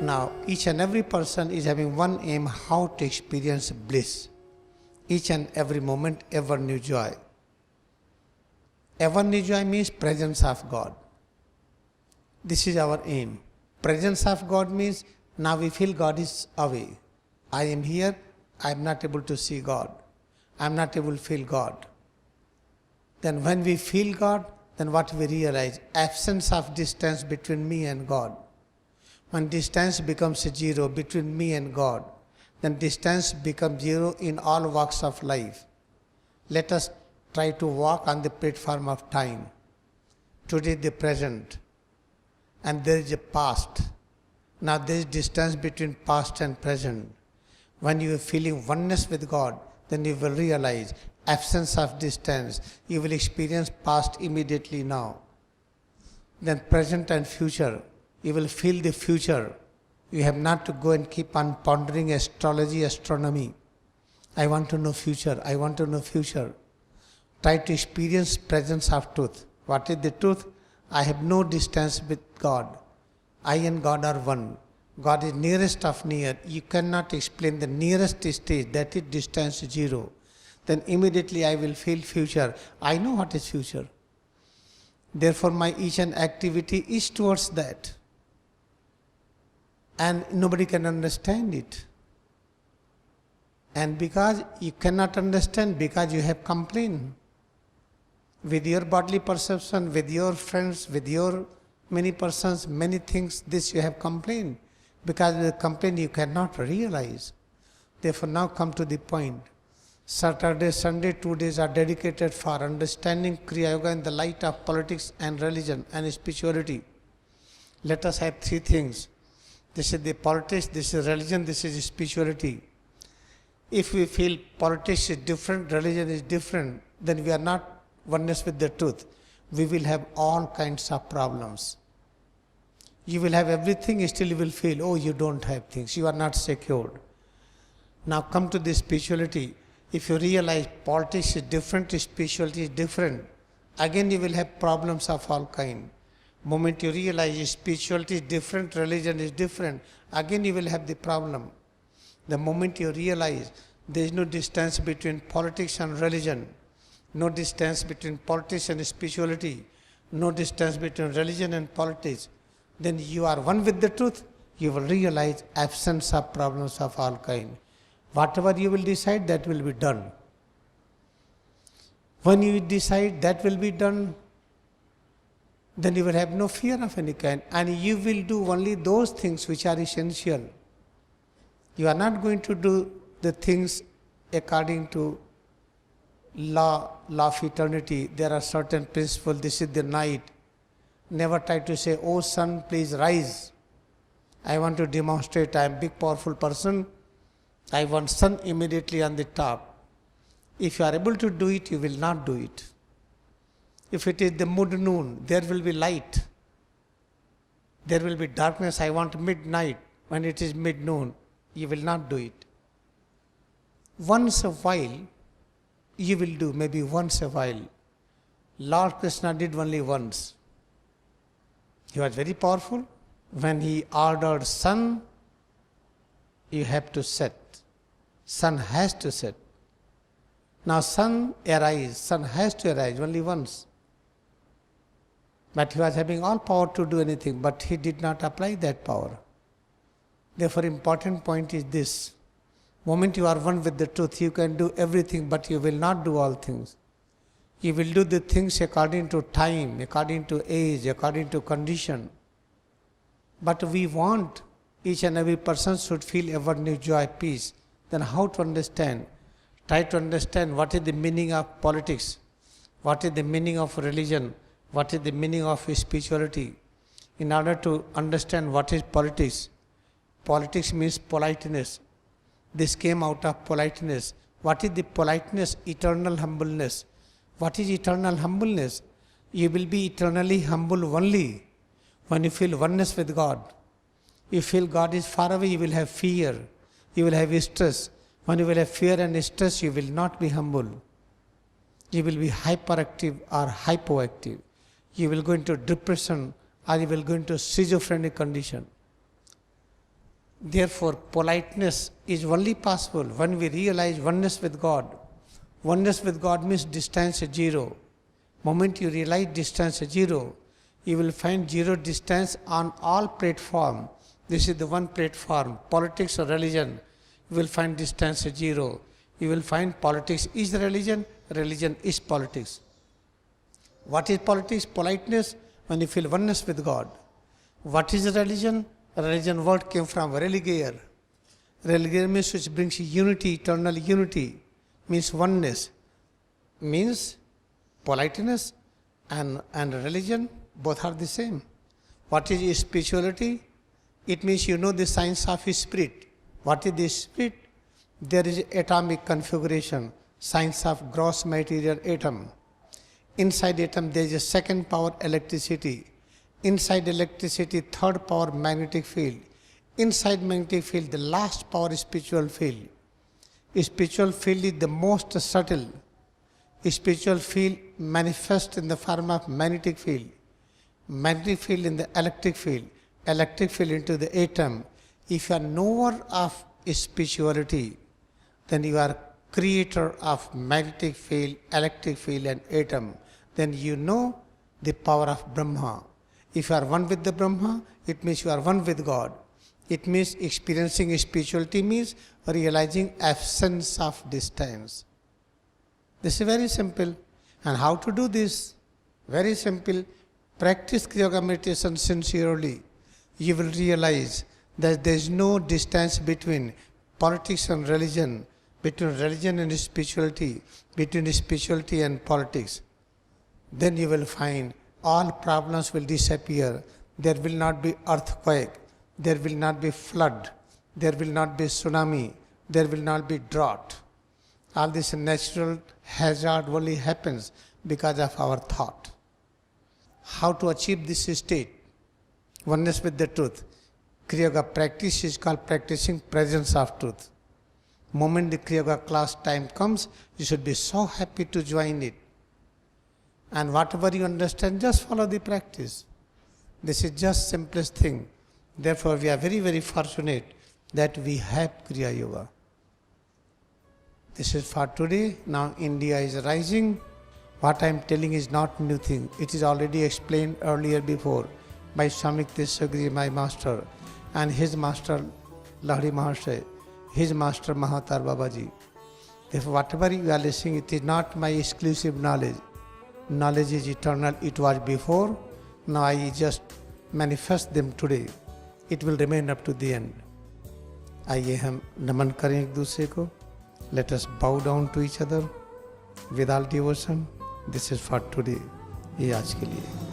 Now, each and every person is having one aim, how to experience bliss. Each and every moment, ever new joy. Ever new joy means presence of God. This is our aim. Presence of God means now we feel God is away. I am here, I am not able to see God. I am not able to feel God. Then when we feel God, then what we realize? Absence of distance between me and God. When distance becomes zero between me and God, then distance becomes zero in all walks of life. Let us try to walk on the platform of time. Today the present, and there is a past. Now there is distance between past and present. When you are feeling oneness with God, then you will realize absence of distance. You will experience past immediately now. Then present and future. You will feel the future. You have not to go and keep on pondering astrology, astronomy. I want to know future. I want to know future. Try to experience presence of truth. What is the truth? I have no distance with God. I and God are one. God is nearest of near. You cannot explain the nearest stage, that is distance zero. Then immediately I will feel future. I know what is future. Therefore my each and activity is towards that. And nobody can understand it. And because you cannot understand, because you have complained with your bodily perception, with your friends, with your many persons, many things, this you have complained. Because with the complaint you cannot realize. Therefore now come to the point. Saturday, Sunday, 2 days are dedicated for understanding Kriya Yoga in the light of politics and religion and spirituality. Let us have three things. This is the politics, this is religion, this is spirituality. If we feel politics is different, religion is different, then we are not oneness with the truth. We will have all kinds of problems. You will have everything, still you will feel, oh, you don't have things, you are not secured. Now come to the spirituality. If you realize politics is different, spirituality is different, again you will have problems of all kinds. Moment you realize spirituality is different, religion is different, again you will have the problem. The moment you realize there is no distance between politics and religion, no distance between politics and spirituality, no distance between religion and politics, then you are one with the truth, you will realize absence of problems of all kinds. Whatever you will decide, that will be done. When you decide that will be done, then you will have no fear of any kind, and you will do only those things which are essential. You are not going to do the things according to law of eternity. There are certain principles, this is the night. Never try to say, oh sun, please rise. I want to demonstrate I am a big powerful person. I want sun immediately on the top. If you are able to do it, you will not do it. If it is the mid-noon, there will be light. There will be darkness. I want midnight. When it is mid-noon, you will not do it. Once a while, you will do, maybe once a while. Lord Krishna did only once. He was very powerful. When he ordered sun, you have to set. Sun has to set. Now sun arise, sun has to arise only once. But he was having all power to do anything, but he did not apply that power. Therefore, important point is this. Moment you are one with the truth, you can do everything, but you will not do all things. You will do the things according to time, according to age, according to condition. But we want each and every person should feel ever new joy, peace. Then how to understand? Try to understand what is the meaning of politics, what is the meaning of religion, what is the meaning of spirituality. In order to understand what is politics, politics means politeness. This came out of politeness. What is the politeness? Eternal humbleness. What is eternal humbleness? You will be eternally humble only when you feel oneness with God. You feel God is far away, you will have fear, you will have stress. When you will have fear and stress, you will not be humble. You will be hyperactive or hypoactive. You will go into depression or you will go into schizophrenic condition. Therefore, politeness is only possible when we realize oneness with God. Oneness with God means distance is zero. Moment you realize distance is zero, you will find zero distance on all platform. This is the one platform, politics or religion. You will find distance is zero. You will find politics is religion, religion is politics. What is politics? Politeness, when you feel oneness with God. What is religion? Religion word came from religier. Religier means which brings unity, eternal unity, means oneness, means politeness and religion, both are the same. What is spirituality? It means you know the science of spirit. What is the spirit? There is atomic configuration, science of gross material atom. Inside atom there is a second power, electricity. Inside electricity, third power, magnetic field. Inside magnetic field, the last power is spiritual field. Spiritual field is the most subtle. Spiritual field manifests in the form of magnetic field. Magnetic field in the electric field. Electric field into the atom. If you are knower of spirituality, then you are creator of magnetic field, electric field and atom. Then you know the power of Brahma. If you are one with the Brahma, it means you are one with God. It means experiencing spirituality means realizing absence of distance. This is very simple. And how to do this? Very simple. Practice Kriya Yoga meditation sincerely. You will realize that there is no distance between politics and religion, between religion and spirituality, between spirituality and politics. Then you will find all problems will disappear. There will not be earthquake. There will not be flood. There will not be tsunami. There will not be drought. All this natural hazard only happens because of our thought. How to achieve this state? Oneness with the truth. Kriya Yoga practice is called practicing presence of truth. Moment the Kriya Yoga class time comes, you should be so happy to join it. And whatever you understand, just follow the practice. This is just simplest thing. Therefore, we are very, very fortunate that we have Kriya Yoga. This is for today. Now India is rising. What I am telling is not new thing. It is already explained earlier before by Swami Tesagiri, my master, and his master Lahiri Mahasaya, his master Mahatar Babaji. Therefore, whatever you are listening, it is not my exclusive knowledge. Knowledge is eternal. It was before. Now I just manifest them today. It will remain up to the end. आइए हम नमन करें एक दूसरे को. Let us bow down to each other with all devotion. This is for today. ये आज के लिए.